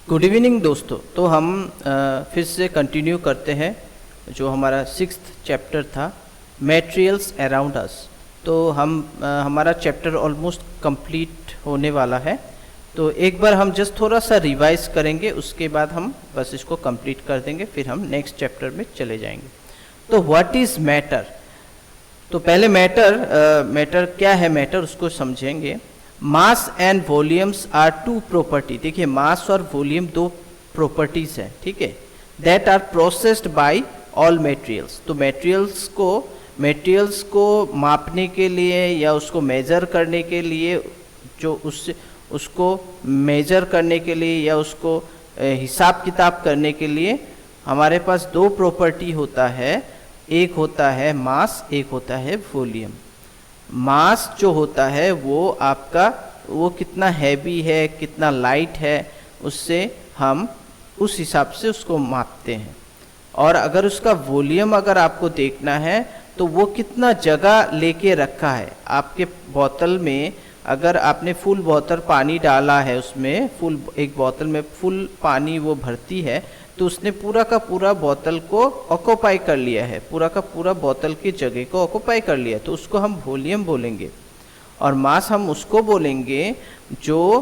Good evening दोस्तों। तो हम फिर से कंटिन्यू करते हैं जो हमारा 6th चैप्टर था, मटेरियल्स अराउंड अस। तो हमारा चैप्टर ऑलमोस्ट कंप्लीट होने वाला है। तो एक बार हम जस्ट थोड़ा सा रिवाइज करेंगे, उसके बाद हम बस इसको कंप्लीट कर देंगे, फिर हम नेक्स्ट चैप्टर में चले जाएंगे। तो व्हाट इज़ मैटर। तो पहले मैटर क्या है, मैटर उसको समझेंगे। Mass and volumes are two property. देखिए, मास और वॉल्यूम दो प्रॉपर्टीज हैं, ठीक है, that are processed by all materials. तो मटेरियल्स को मापने के लिए या उसको मेजर करने के लिए, जो उसको मेजर करने के लिए या उसको हिसाब किताब करने के लिए हमारे पास दो प्रॉपर्टी होता है। एक होता है मास, एक होता है वॉल्यूम। मास जो होता है वो कितना हैवी है, कितना लाइट है, उससे हम उस हिसाब से उसको मापते हैं। और अगर उसका वॉल्यूम अगर आपको देखना है तो वो कितना जगह लेके रखा है। आपके बोतल में अगर आपने फुल बोतल पानी डाला है, उसमें एक बोतल में फुल पानी वो भरती है, तो उसने पूरा का पूरा बोतल को ऑक्यूपाई कर लिया है, पूरा का पूरा बोतल की जगह को ऑक्यूपाई कर लिया, तो उसको हम वॉल्यूम बोलेंगे। और मास हम उसको बोलेंगे जो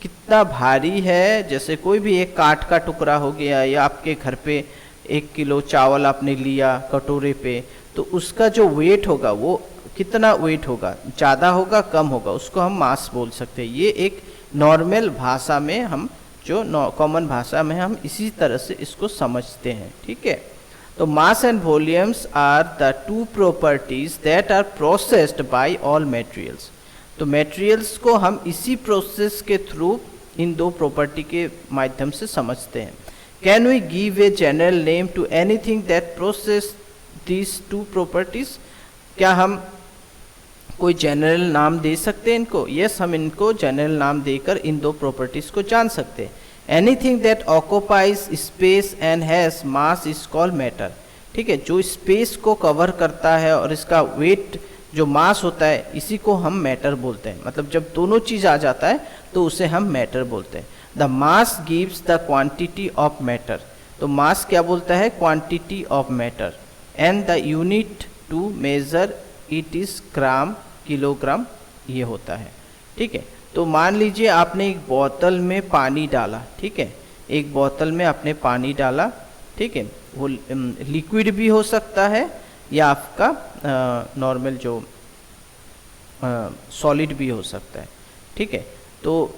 कितना भारी है। जैसे कोई भी एक काठ का टुकड़ा हो गया, या आपके घर पे 1 किलो चावल आपने लिया कटोरे पे, तो उसका जो वेट होगा वो कितना वेट होगा, ज़्यादा होगा कम होगा, उसको हम मास बोल सकते हैं। ये एक नॉर्मल भाषा में हम कॉमन भाषा में हम इसी तरह से इसको समझते हैं, ठीक है। तो mass and volumes are the two properties that are processed by all materials. तो मटेरियल्स को हम इसी प्रोसेस के थ्रू इन दो प्रॉपर्टी के माध्यम से समझते हैं। Can we give a general name to anything that process these two properties. क्या हम कोई जनरल नाम दे सकते हैं इनको? यस, हम इनको जनरल नाम देकर इन दो प्रॉपर्टीज को जान सकते हैं। Anything that occupies space and has mass is called matter. ठीक है, जो स्पेस को कवर करता है और इसका वेट जो मास होता है, इसी को हम मैटर बोलते हैं। मतलब जब दोनों चीज आ जाता है तो उसे हम मैटर बोलते हैं। The mass gives the quantity of matter. तो मास क्या बोलता है? Quantity of matter. And the unit to measure it is gram, kilogram ये होता है, ठीक है। तो मान लीजिए आपने एक बोतल में पानी डाला, ठीक है, एक बोतल में आपने पानी डाला, ठीक है, वो लिक्विड भी हो सकता है या आपका नॉर्मल जो सॉलिड भी हो सकता है, ठीक है। तो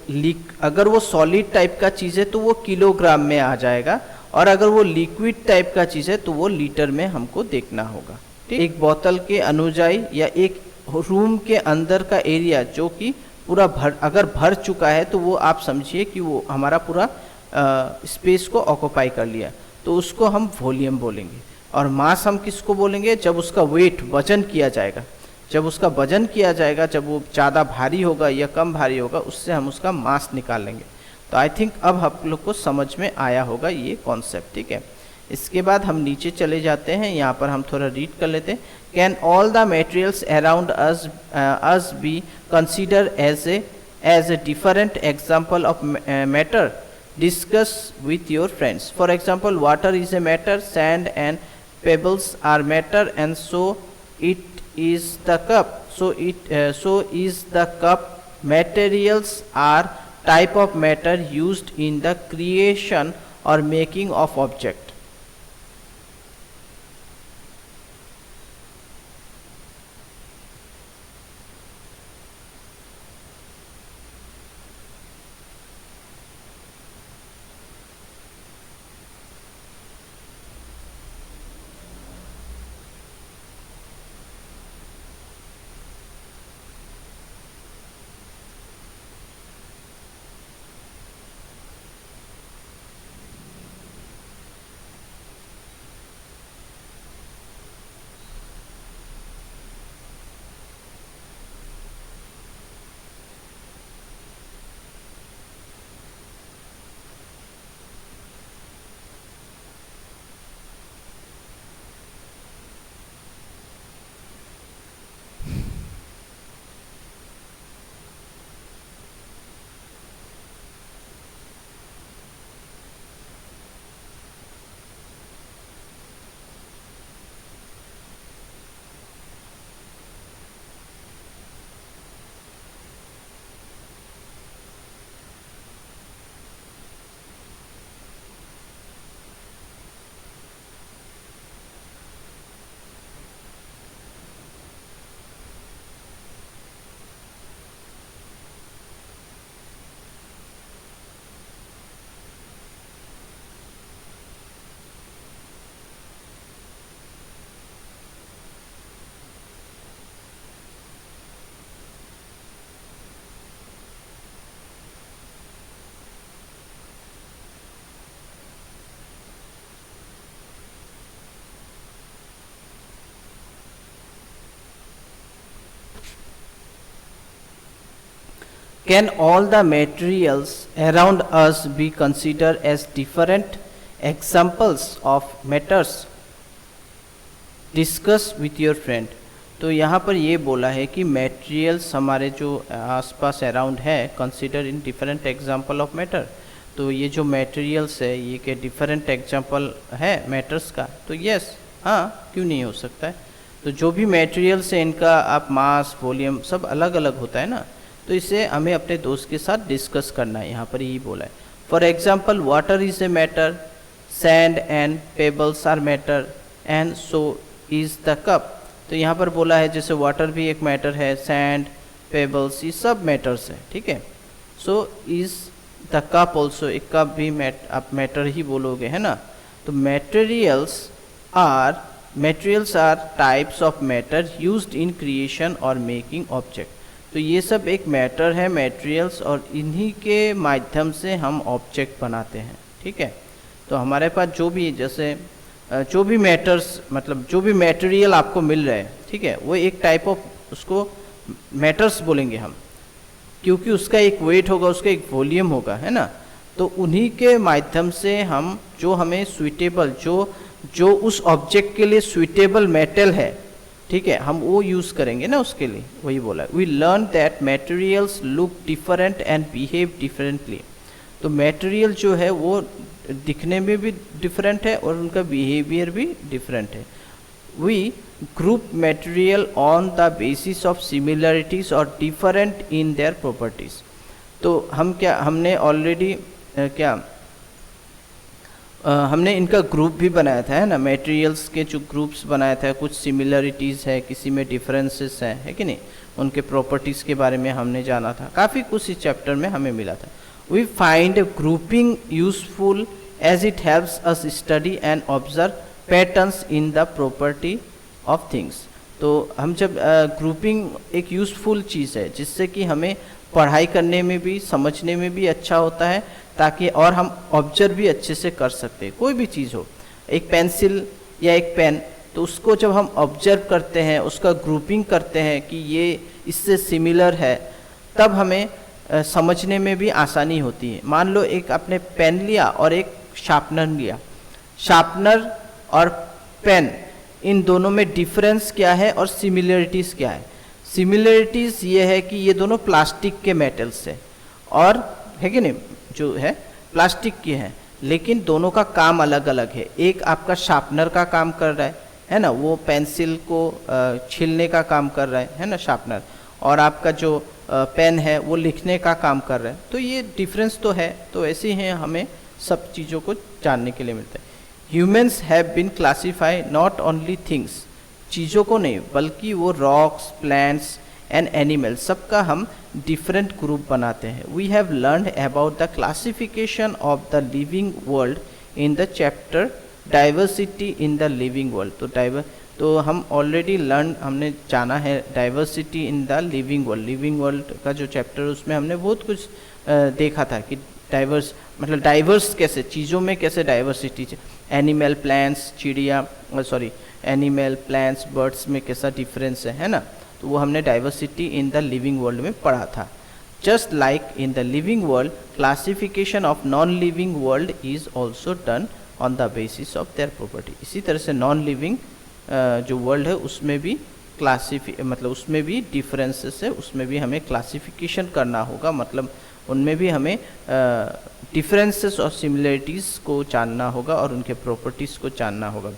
अगर वो सॉलिड टाइप का चीज़ है तो वो किलोग्राम में आ जाएगा, और अगर वो लिक्विड टाइप का चीज़ है तो वो लीटर में हमको देखना होगा। एक बोतल के अनुजाई या एक रूम के अंदर का एरिया जो कि पूरा अगर भर चुका है तो वो आप समझिए कि वो हमारा पूरा स्पेस को ऑक्यूपाई कर लिया, तो उसको हम वॉल्यूम बोलेंगे। और मास हम किसको बोलेंगे? जब उसका वेट वजन किया जाएगा, जब उसका वजन किया जाएगा, जब वो ज़्यादा भारी होगा या कम भारी होगा, उससे हम उसका मास निकाल लेंगे। तो आई थिंक अब आप लोग को समझ में आया होगा ये कॉन्सेप्ट, ठीक है। इसके बाद हम नीचे चले जाते हैं, यहाँ पर हम थोड़ा रीड कर लेते हैं। Can all the materials around us be consider as a different example of matter? Discuss with your friends. For example, water is a matter, sand and pebbles are matter, and so it is the cup, so is the cup. Materials are type of matter used in the creation or making of object. Can all the materials around us be considered as different examples of matters discuss with your friend. तो यहाँ पर ये बोला है कि materials हमारे जो आसपास अराउंड है consider in different example of matter. तो ये जो मटेरियल्स है ये के डिफरेंट एग्जांपल है मैटर्स का, तो यस हाँ क्यों नहीं हो सकता है। तो जो भी मटेरियल्स है इनका आप मास वॉल्यूम सब अलग अलग होता है ना, तो इसे हमें अपने दोस्त के साथ डिस्कस करना है, यहाँ पर यही बोला है। For example water is a matter, sand and pebbles are matter and so is the cup. तो यहाँ पर बोला है जैसे वाटर भी एक मैटर है, सैंड पेबल्स ये सब मैटर्स है, ठीक है। So is the cup also, एक कप भी आप मैटर ही बोलोगे है ना। तो materials are types of matter used in creation और मेकिंग ऑब्जेक्ट। तो ये सब एक मैटर है मटेरियल्स, और इन्हीं के माध्यम से हम ऑब्जेक्ट बनाते हैं, ठीक है। तो हमारे पास जो भी जैसे जो भी मैटर्स मतलब जो भी मटेरियल आपको मिल रहा है, ठीक है, वो एक टाइप ऑफ उसको मैटर्स बोलेंगे हम, क्योंकि उसका एक वेट होगा, उसका एक वॉल्यूम होगा, है ना। तो उन्हीं के माध्यम से हम जो हमें सुइटेबल जो उस ऑब्जेक्ट के लिए सुइटेबल मेटल है, ठीक है, हम वो यूज़ करेंगे ना उसके लिए, वही बोला। We learn that materials look different and behave differently. तो मटेरियल जो है वो दिखने में भी डिफरेंट है और उनका बिहेवियर भी डिफरेंट है। We group material on the basis of similarities और डिफरेंट इन देयर प्रॉपर्टीज। तो हमने ऑलरेडी हमने इनका ग्रुप भी बनाया था, है ना। मटेरियल्स के जो ग्रुप्स बनाया था, कुछ सिमिलरिटीज़ है, किसी में डिफरेंसेस है कि नहीं, उनके प्रॉपर्टीज़ के बारे में हमने जाना था, काफ़ी कुछ इस चैप्टर में हमें मिला था। We find grouping useful as it helps us study and observe patterns in the property of things। तो हम जब ग्रुपिंग एक यूज़फुल चीज़ है जिससे कि हमें पढ़ाई करने में भी समझने में भी अच्छा होता है, ताकि और हम ऑब्जर्व भी अच्छे से कर सकते हैं। कोई भी चीज़ हो, एक पेंसिल या एक पेन, तो उसको जब हम ऑब्जर्व करते हैं, उसका ग्रुपिंग करते हैं कि ये इससे सिमिलर है, तब हमें समझने में भी आसानी होती है। मान लो एक आपने पेन लिया और एक शार्पनर लिया, शार्पनर और पेन इन दोनों में डिफरेंस क्या है और सिमिलरिटीज़ क्या है। सिमिलरिटीज़ ये है कि ये दोनों प्लास्टिक के मेटल्स है, और है कि नहीं, जो है प्लास्टिक की है, लेकिन दोनों का काम अलग अलग है। एक आपका शार्पनर का काम कर रहा है ना, वो पेंसिल को छीलने का काम कर रहा है ना शार्पनर, और आपका जो पेन है वो लिखने का काम कर रहा है। तो ये डिफरेंस तो है। तो ऐसे ही हमें सब चीज़ों को जानने के लिए मिलता है। Humans have been classify not only things, चीज़ों को नहीं बल्कि वो रॉक्स, प्लांट्स एंड एनिमल्स, सबका हम डिफरेंट ग्रुप बनाते हैं। We have learned about the classification of the living world in the chapter diversity in the living world. तो हम ऑलरेडी हमने जाना है diversity in the living world का जो चैप्टर, उसमें हमने बहुत कुछ देखा था कि डाइवर्स कैसे चीज़ों में कैसे डाइवर्सिटी, एनिमल प्लांट्स चिड़िया एनिमल प्लांट्स बर्ड्स में कैसा डिफरेंस है ना। तो वो हमने diversity in the living world में पढ़ा था। Just like in the living world, classification of non living world is also done on the basis of their property. इसी तरह से नॉन लिविंग जो वर्ल्ड है उसमें भी उसमें भी डिफरेंसेस है, उसमें भी हमें क्लासिफिकेशन करना होगा, मतलब उनमें भी हमें डिफरेंसेस और सिमिलरिटीज़ को जानना होगा और उनके प्रॉपर्टीज़ को जानना होगा।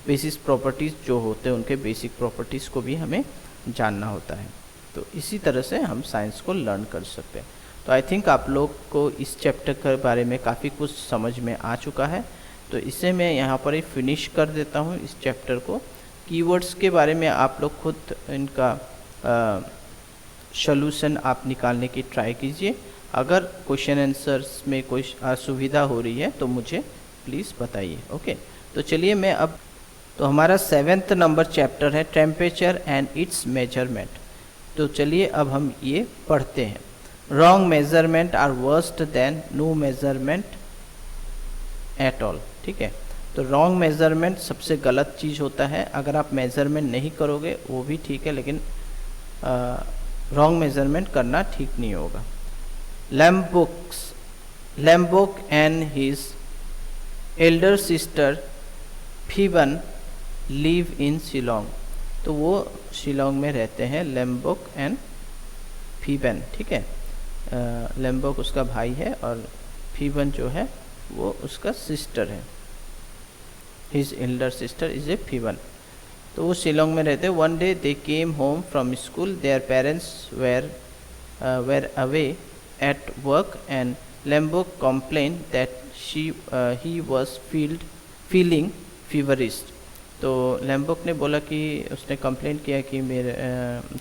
बेसिस प्रॉपर्टीज़ जो होते हैं उनके बेसिक प्रॉपर्टीज़ को भी हमें जानना होता है। तो इसी तरह से हम साइंस को लर्न कर सकते हैं। तो आई थिंक आप लोग को इस चैप्टर के बारे में काफ़ी कुछ समझ में आ चुका है। तो इसे मैं यहाँ पर ही फिनिश कर देता हूँ इस चैप्टर को। कीवर्ड्स के बारे में आप लोग खुद इनका सॉल्यूशन आप निकालने की ट्राई कीजिए। अगर क्वेश्चन आंसर्स में कोई असुविधा हो रही है तो मुझे प्लीज़ बताइए। ओके, तो चलिए मैं अब तो हमारा 7th नंबर चैप्टर है टेम्परेचर एंड इट्स मेजरमेंट। तो चलिए अब हम ये पढ़ते हैं। Wrong measurement are worst than no measurement at all. ठीक है, तो रॉन्ग मेजरमेंट सबसे गलत चीज़ होता है। अगर आप मेजरमेंट नहीं करोगे वो भी ठीक है, लेकिन रॉन्ग मेजरमेंट करना ठीक नहीं होगा। Lambok and his elder sister Pheban live in Shillong. तो वो शिलोंग में रहते हैं, लैम्बोक एंड फीबन, ठीक है। लैम्बोक उसका भाई है और फीबन जो है वो उसका सिस्टर है। His elder sister is a Phiban. तो वो शिलोंग में रहते हैं। One day they came home from school, their parents were away at work and Lambok complain that he was feeling feverish. तो लैम्बोक ने बोला कि उसने कंप्लेंट किया कि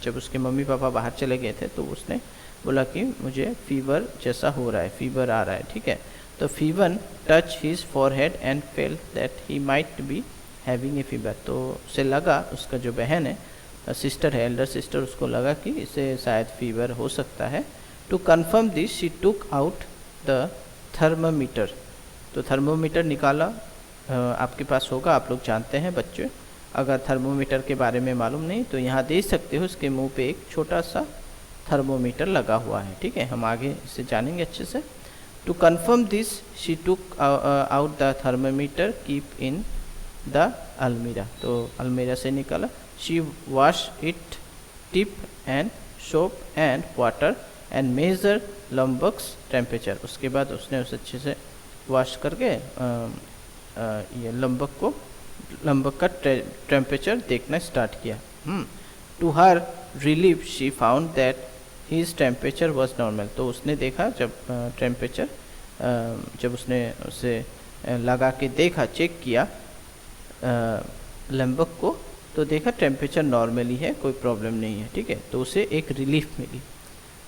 जब उसके मम्मी पापा बाहर चले गए थे तो उसने बोला कि मुझे फीवर जैसा हो रहा है, फीवर आ रहा है, ठीक है। तो Phiban touch his forehead and felt that he might be having a fever. तो उसे लगा, उसका जो बहन है, सिस्टर है, एल्डर सिस्टर, उसको लगा कि इसे शायद फीवर हो सकता है। To confirm this she took out the thermometer. तो थर्मोमीटर निकाला। आपके पास होगा, आप लोग जानते हैं बच्चे। अगर थर्मोमीटर के बारे में मालूम नहीं तो यहाँ देख सकते हो, उसके मुंह पे एक छोटा सा थर्मोमीटर लगा हुआ है, ठीक है। हम आगे इसे जानेंगे अच्छे से। To confirm this she took out the thermometer, keep in the almirah. तो अलमीरा से निकाला। She wash it tip and soap and water and measure Lambok's temperature. उसके बाद उसने उसे अच्छे से वॉश करके ये लंबक का टेम्परेचर देखना स्टार्ट किया। To her relief she found that his temperature was normal. तो उसने देखा जब टेम्परेचर, जब उसने उसे लगा के देखा, चेक किया लंबक को, तो देखा टेम्परेचर नॉर्मली है, कोई प्रॉब्लम नहीं है, ठीक है। तो उसे एक रिलीफ मिली,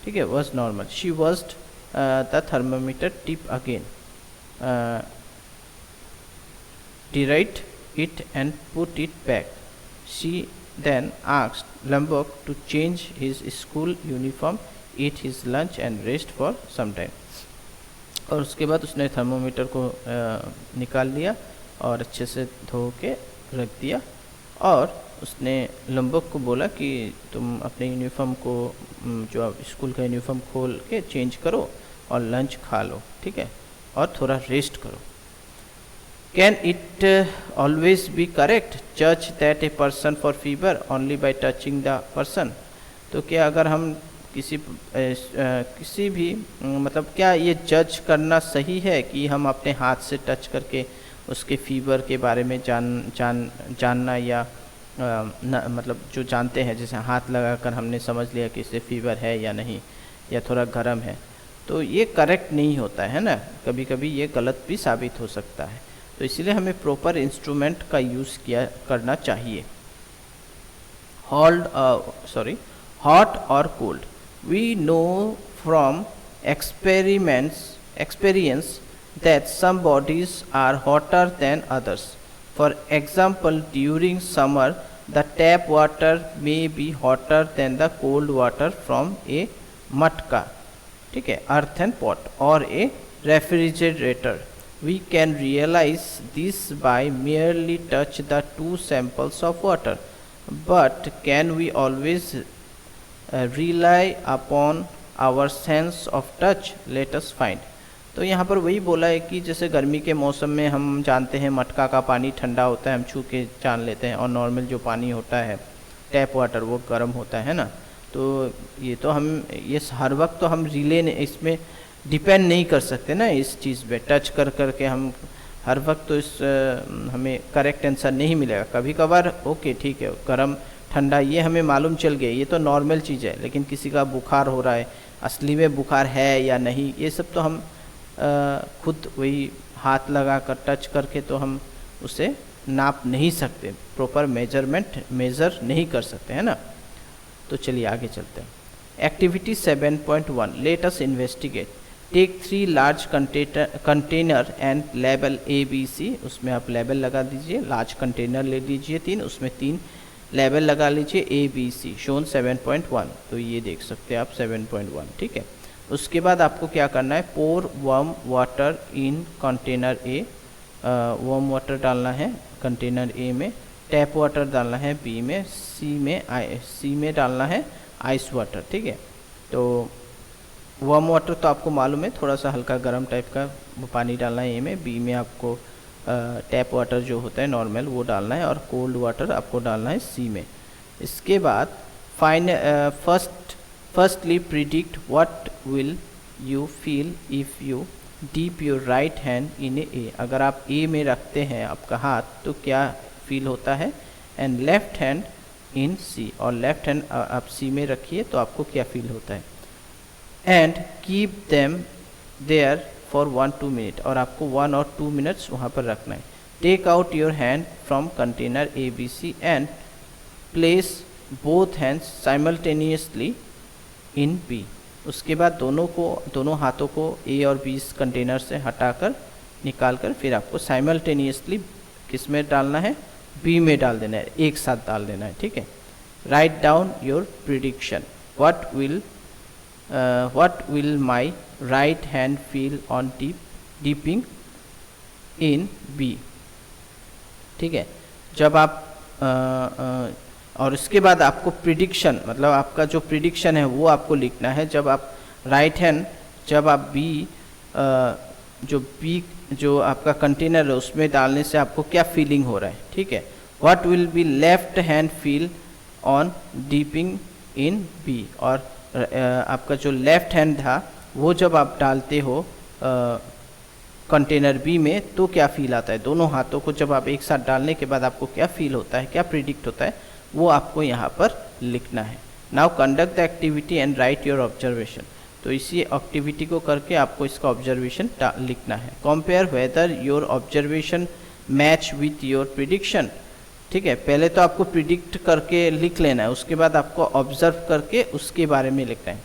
ठीक है, was normal. She washed the thermometer tip again, deride it and put it back. She then asked Lombok to change his school uniform, eat his lunch and rest for some time. और उसके बाद उसने thermometer को निकाल लिया और अच्छे से धो के रख दिया और उसने लंबक को बोला कि तुम अपने यूनिफॉर्म को, जो आप स्कूल का यूनिफॉर्म खोल के चेंज करो और लंच खा लो, ठीक है, और थोड़ा रेस्ट करो। Can it always be correct judge that a person for fever only by touching the person? तो क्या अगर हम किसी भी मतलब क्या ये जज करना सही है कि हम अपने हाथ से टच करके उसके फीवर के बारे में जानना या मतलब जो जानते हैं, जैसे हाथ लगाकर हमने समझ लिया कि इसे फीवर है या नहीं, या थोड़ा गर्म है, तो ये करेक्ट नहीं होता है ना। कभी कभी ये गलत भी साबित हो सकता है। तो इसलिए हमें प्रॉपर इंस्ट्रूमेंट का यूज़ करना चाहिए। हॉट और cold. We know from experience that some bodies are hotter than others. For example, during summer, the tap water may be hotter than the cold water from a matka, ठीक है, earthen pot or a refrigerator. We can realize this by merely touch the two samples of water. But can we always rely upon our sense of touch? Let us find. तो यहाँ पर वही बोला है कि जैसे गर्मी के मौसम में हम जानते हैं मटका का पानी ठंडा होता है, हम छू के जान लेते हैं, और नॉर्मल जो पानी होता है टैप वाटर वो गर्म होता है ना। तो ये तो हम ये हर वक्त तो हम रिले इसमें डिपेंड नहीं कर सकते ना इस चीज़ पे, टच कर करके हम हर वक्त तो इस हमें करेक्ट आंसर नहीं मिलेगा। कभी कभार ओके ठीक है, गर्म ठंडा ये हमें मालूम चल गया, ये तो नॉर्मल चीज़ है। लेकिन किसी का बुखार हो रहा है, असली में बुखार है या नहीं, ये सब तो हम खुद वही हाथ लगा कर टच करके तो हम उसे नाप नहीं सकते, प्रॉपर मेज़र नहीं कर सकते, है ना। तो चलिए आगे चलते हैं। Activity 7.1 let us investigate. Take 3 large container and label ABC। उसमें आप लेबल लगा दीजिए, लार्ज कंटेनर ले लीजिए 3, उसमें 3 लेबल लगा लीजिए ABC शोन 7.1। तो ये देख सकते हैं आप 7.1, ठीक है। उसके बाद आपको क्या करना है, pour warm water in container A। Warm water डालना है कंटेनर A में, टैप वाटर डालना है B में, C में डालना है आइस वाटर, ठीक है। तो वार्म वाटर तो आपको मालूम है, थोड़ा सा हल्का गर्म टाइप का वो पानी डालना है ए में। बी में आपको टैप वाटर जो होता है नॉर्मल वो डालना है, और कोल्ड वाटर आपको डालना है सी में। इसके बाद firstly predict what will you feel if you dip your right hand in A. अगर आप ए में रखते हैं आपका हाथ तो क्या फील होता है, एंड लेफ्ट हैंड इन सी, और लेफ्ट हैंड आप सी में रखिए तो आपको क्या फील होता है। And keep them there for 1-2 minute, और आपको 1 और 2 मिनट्स वहाँ पर रखना है। Take out your hand from container A B C and place both hands simultaneously in B. उसके बाद दोनों हाथों को ए और बी कंटेनर से हटाकर निकालकर फिर आपको साइमल्टेनियसली किस में डालना है, बी में डाल देना है, एक साथ डाल देना है, ठीक है। Write down your prediction, what will my right hand feel on dipping in B, ठीक है। जब आप और इसके बाद आपको प्रिडिक्शन, मतलब आपका जो प्रिडिक्शन है वो आपको लिखना है। जब आप राइट हैंड, जब आप बी जो आपका कंटेनर है उसमें डालने से आपको क्या फीलिंग हो रहा है, ठीक है। What will be left hand feel on dipping in B, और आपका जो लेफ्ट हैंड था वो जब आप डालते हो कंटेनर बी में तो क्या फील आता है। दोनों हाथों को जब आप एक साथ डालने के बाद आपको क्या फील होता है, क्या प्रिडिक्ट होता है, वो आपको यहाँ पर लिखना है। Now conduct the activity and right your observation. तो इसी एक्टिविटी को करके आपको इसका ऑब्जर्वेशन लिखना है। Compare whether your observation match with your prediction, ठीक है। पहले तो आपको प्रिडिक्ट करके लिख लेना है, उसके बाद आपको ऑब्जर्व करके उसके बारे में लिखना है।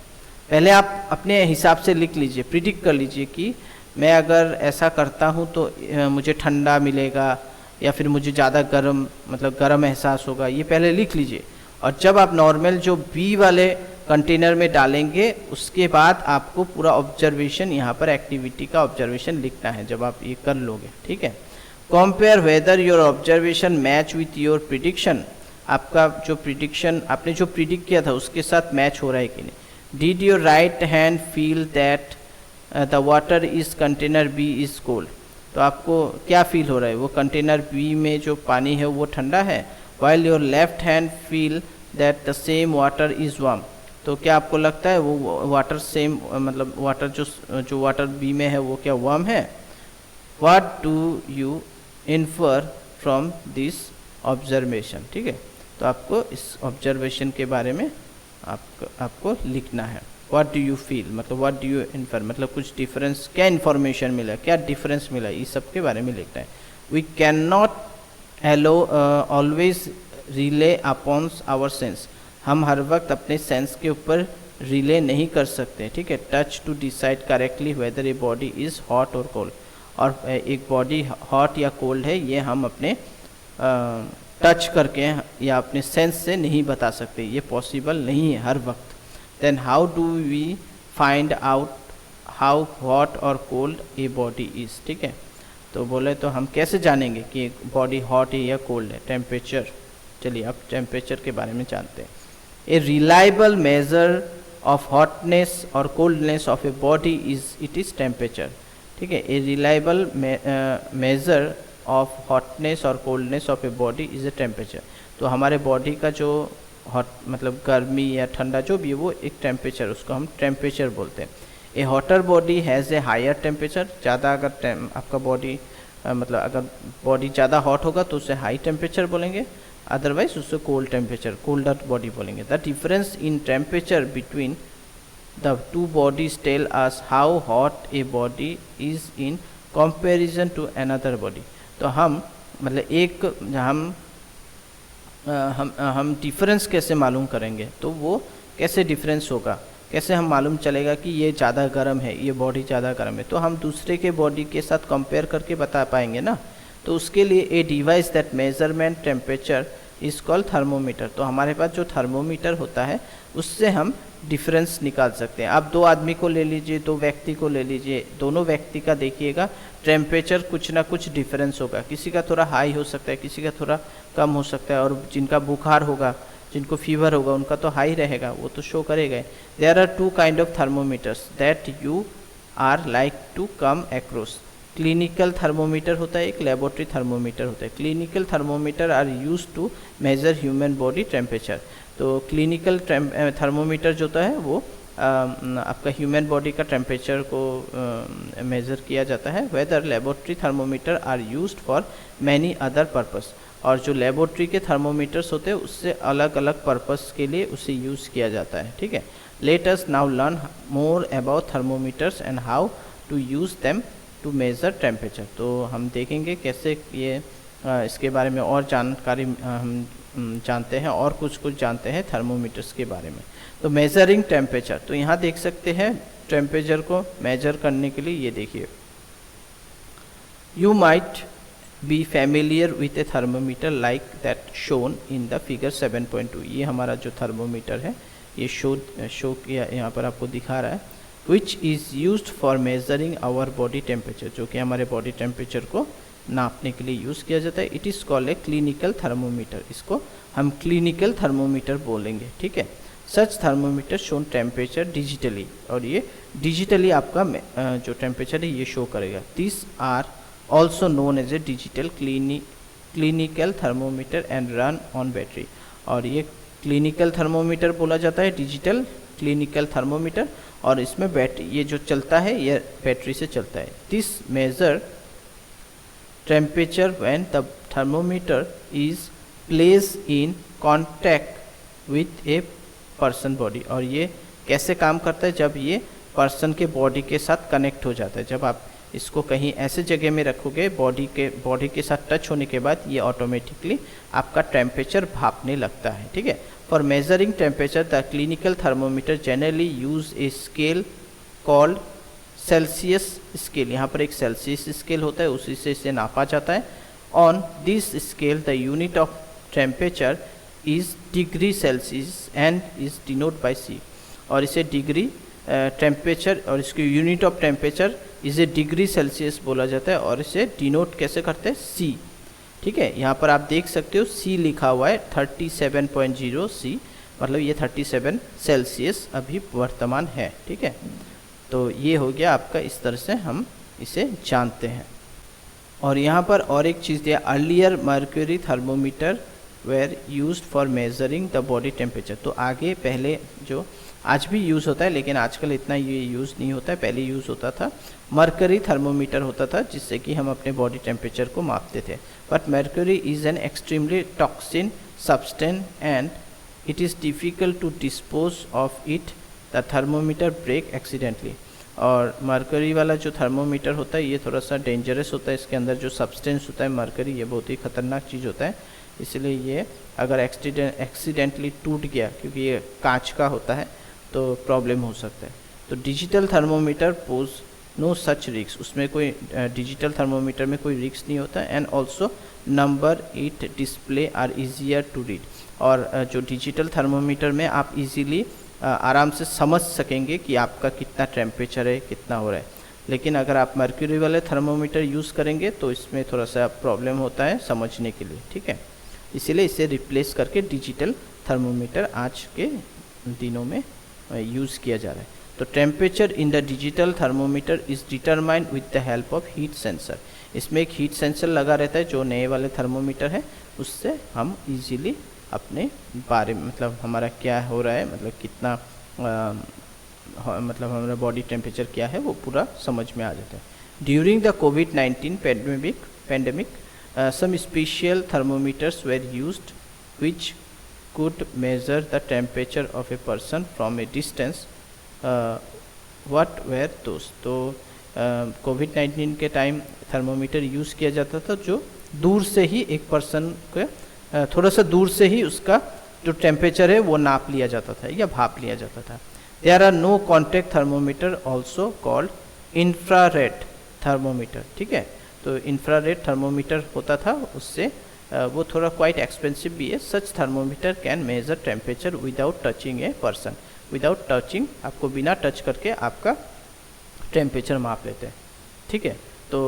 पहले आप अपने हिसाब से लिख लीजिए, प्रिडिक्ट कर लीजिए कि मैं अगर ऐसा करता हूँ तो मुझे ठंडा मिलेगा या फिर मुझे ज़्यादा गर्म, मतलब गर्म एहसास होगा, ये पहले लिख लीजिए। और जब आप नॉर्मल जो बी वाले कंटेनर में डालेंगे उसके बाद आपको पूरा ऑब्जर्वेशन, यहाँ पर एक्टिविटी का ऑब्जर्वेशन लिखना है जब आप ये कर लोगे, ठीक है। Compare whether your observation match with your prediction, आपका जो प्रिडिक्शन, आपने जो प्रिडिक्ट किया था उसके साथ मैच हो रहा है कि नहीं। Did your right hand feel that the water is container B is cold, तो आपको क्या फील हो रहा है, वो कंटेनर बी में जो पानी है वो ठंडा है। While your left hand feel that the same water is warm, तो क्या आपको लगता है वो वाटर सेम, मतलब वाटर जो वाटर बी में है वो क्या वार्म है। What do you infer from this observation, ठीक है। तो आपको इस ऑब्जर्वेशन के बारे में आपको लिखना है। व्हाट डू यू फील, मतलब व्हाट डू यू इन्फर, मतलब कुछ डिफरेंस, क्या इन्फॉर्मेशन मिला, क्या डिफरेंस मिला, इस सब के बारे में लिखना है। We can not always rely upon our sense, हम हर वक्त अपने सेंस के ऊपर रिले नहीं कर सकते, ठीक है। Touch to decide correctly whether a body is hot और कोल्ड, और एक बॉडी हॉट या कोल्ड है ये हम अपने टच करके या अपने सेंस से नहीं बता सकते, ये पॉसिबल नहीं है हर वक्त। Then how do we find out how hot और कोल्ड ए बॉडी इज़, ठीक है। तो बोले तो हम कैसे जानेंगे कि एक बॉडी हॉट है या कोल्ड है, टेम्परेचर। चलिए अब टेम्परेचर के बारे में जानते हैं। A reliable measure of hotness और coldness of a body it is temperature, ठीक है। A reliable measure of hotness और coldness of a body is a temperature, तो हमारे बॉडी का जो हॉट मतलब गर्मी या ठंडा जो भी है वो एक टेम्परेचर, उसको हम टेम्परेचर बोलते हैं। A hotter body has a higher temperature, ज़्यादा अगर आपका बॉडी मतलब अगर बॉडी ज़्यादा हॉट होगा तो उसे हाई टेम्परेचर बोलेंगे, अदरवाइज उससे कोल्ड टेम्परेचर, कोल्डर बॉडी बोलेंगे। The difference in temperature between the two bodies tell us how hot a body is in comparison to another body. तो हम मतलब हम डिफरेंस कैसे मालूम करेंगे, तो वो कैसे डिफरेंस होगा, कैसे हम मालूम चलेगा कि ये ज़्यादा गर्म है, ये बॉडी ज़्यादा गर्म है, तो हम दूसरे के बॉडी के साथ कंपेयर करके बता पाएंगे ना। तो उसके लिए a device that measurement temperature is called thermometer, तो हमारे पास जो थर्मोमीटर होता है उससे हम डिफरेंस निकाल सकते हैं। आप दो आदमी को ले लीजिए, दो व्यक्ति को ले लीजिए, दोनों व्यक्ति का देखिएगा टेम्परेचर कुछ ना कुछ डिफरेंस होगा, किसी का थोड़ा हाई हो सकता है, किसी का थोड़ा कम हो सकता है, और जिनका बुखार होगा जिनको फीवर होगा उनका तो हाई रहेगा, वो तो शो करेगा। There are two kind of thermometers that you are like to come across. Clinical thermometer होता है, एक लेबोरेटरी थर्मोमीटर होता है। Clinical thermometer are use to measure human body temperature. तो क्लिनिकल थर्मोमीटर जो होता है वो आपका ह्यूमन बॉडी का टेम्परेचर को मेज़र किया जाता है। Whether laboratory thermometer are used for many other purpose. और जो लेबोरेटरी के थर्मोमीटर्स होते हैं उससे अलग अलग पर्पस के लिए उसे यूज़ किया जाता है, ठीक है। Let us now learn more about thermometers and how to use them to measure temperature. तो हम देखेंगे कैसे ये इसके बारे में और जानकारी हम जानते हैं और कुछ जानते हैं थर्मोमीटर्स के बारे में। तो मेजरिंग टेम्परेचर, तो यहाँ देख सकते हैं टेम्परेचर को मेजर करने के लिए ये देखिए, you might be familiar with A thermometer like that shown in the figure 7.2। ये हमारा जो थर्मोमीटर है ये शो किया यहाँ पर आपको दिखा रहा है, which is used for measuring our body temperature, जो कि हमारे बॉडी टेम्परेचर को नापने के लिए यूज़ किया जाता है। It is called a clinical thermometer, इसको हम क्लिनिकल थर्मोमीटर बोलेंगे, ठीक है। Such thermometer shown temperature digitally, और ये डिजिटली आपका जो टेम्परेचर है ये शो करेगा। This are also known as a digital clinical thermometer and run on battery. और ये क्लिनिकल थर्मोमीटर बोला जाता है, डिजिटल क्लिनिकल थर्मोमीटर, और इसमें बैटरी ये जो चलता है ये बैटरी से चलता है। This measure temperature when the thermometer is place in contact with a person body. और ये कैसे काम करता है, जब ये पर्सन के बॉडी के साथ कनेक्ट हो जाता है, जब आप इसको कहीं ऐसे जगह में रखोगे बॉडी के साथ टच होने के बाद ये ऑटोमेटिकली आपका टेम्परेचर भापने लगता है, ठीक है। For measuring temperature the clinical thermometer generally use a scale called Celsius scale. यहाँ पर एक सेल्सियस स्केल होता है, उसी से इसे नापा जाता है। On this scale the unit of temperature is degree Celsius and is denote by C. और इसे डिग्री टेम्परेचर और इसकी यूनिट ऑफ टेम्परेचर इसे डिग्री सेल्सियस बोला जाता है, और इसे डिनोट कैसे करते हैं, सी, ठीक है। यहाँ पर आप देख सकते हो सी लिखा हुआ है, 37.0 सी, मतलब ये 37 सेल्सियस अभी वर्तमान है, ठीक है। तो ये हो गया आपका, इस तरह से हम इसे जानते हैं। और यहाँ पर और एक चीज़ दिया, earlier mercury thermometer where used for measuring the body temperature. तो आगे पहले जो आज भी यूज़ होता है लेकिन आजकल इतना ये यूज़ नहीं होता है, पहले यूज़ होता था मर्करी थर्मोमीटर होता था, जिससे कि हम अपने बॉडी टेम्परेचर को मापते थे। But mercury is an extremely toxin substance and it is difficult to dispose of it, the thermometer break accidentally. और मर्करी वाला जो थर्मोमीटर होता है ये थोड़ा सा डेंजरस होता है, इसके अंदर जो सब्सटेंस होता है मर्करी, ये बहुत ही खतरनाक चीज़ होता है, इसलिए ये अगर एक्सीडेंटली टूट गया, क्योंकि ये कांच का होता है, तो प्रॉब्लम हो सकता है। तो digital thermometer pose no such risks, उसमें कोई डिजिटल थर्मोमीटर में कोई रिक्स नहीं होता। And also number it display are easier to read. और जो डिजिटल थर्मोमीटर में आप इजीली आराम से समझ सकेंगे कि आपका कितना टेम्परेचर है, कितना हो रहा है। लेकिन अगर आप मर्क्यूरी वाले थर्मोमीटर यूज़ करेंगे तो इसमें थोड़ा सा प्रॉब्लम होता है समझने के लिए, ठीक है। इसीलिए इसे रिप्लेस करके डिजिटल थर्मोमीटर आज के दिनों में यूज़ किया जा रहा है। तो temperature in the digital thermometer is determined with the help of heat sensor. इसमें एक हीट सेंसर लगा रहता है, जो नए वाले थर्मोमीटर है उससे हम इजीली अपने बारे में, मतलब हमारा क्या हो रहा है, मतलब कितना मतलब हमारा बॉडी टेम्परेचर क्या है, वो पूरा समझ में आ जाता है। During the covid pandemic some special thermometers were used which could measure the temperature of a person from a distance. What were those? तो कोविड-19 के टाइम थर्मोमीटर यूज़ किया जाता था, जो दूर से ही एक पर्सन को थोड़ा सा दूर से ही उसका जो टेम्परेचर है वो नाप लिया जाता था या भाप लिया जाता था। There are no contact thermometer also called infrared thermometer, ठीक है। तो इंफ्रारेड थर्मोमीटर होता था, उससे वो थोड़ा क्वाइट एक्सपेंसिव भी है। Such thermometer can measure temperature without touching a person. Without touching, आपको बिना टच करके आपका टेम्परेचर माप लेते हैं, ठीक है। तो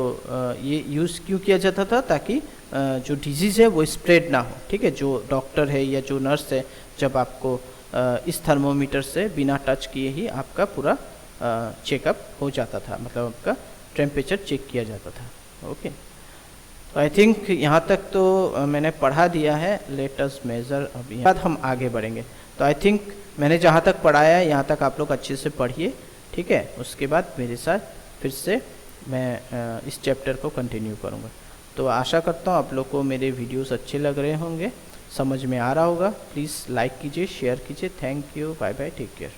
ये यूज़ क्यों किया जाता था, ताकि जो डिजीज़ है वो स्प्रेड ना हो, ठीक है। जो डॉक्टर है या जो नर्स है जब आपको इस थर्मोमीटर से बिना टच किए ही आपका पूरा चेकअप हो जाता था, मतलब आपका टेम्परेचर चेक किया जाता था। ओके, तो आई थिंक यहाँ तक तो मैंने पढ़ा दिया है। लेट अस मेजर, अभी बाद हम आगे बढ़ेंगे। तो आई थिंक मैंने जहाँ तक पढ़ाया है यहाँ तक आप लोग अच्छे से पढ़िए, ठीक है। उसके बाद मेरे साथ फिर से मैं इस चैप्टर को कंटिन्यू करूँगा। तो आशा करता हूँ आप लोग को मेरे वीडियोस अच्छे लग रहे होंगे, समझ में आ रहा होगा। प्लीज़ लाइक कीजिए, शेयर कीजिए। Thank you, bye bye, take care.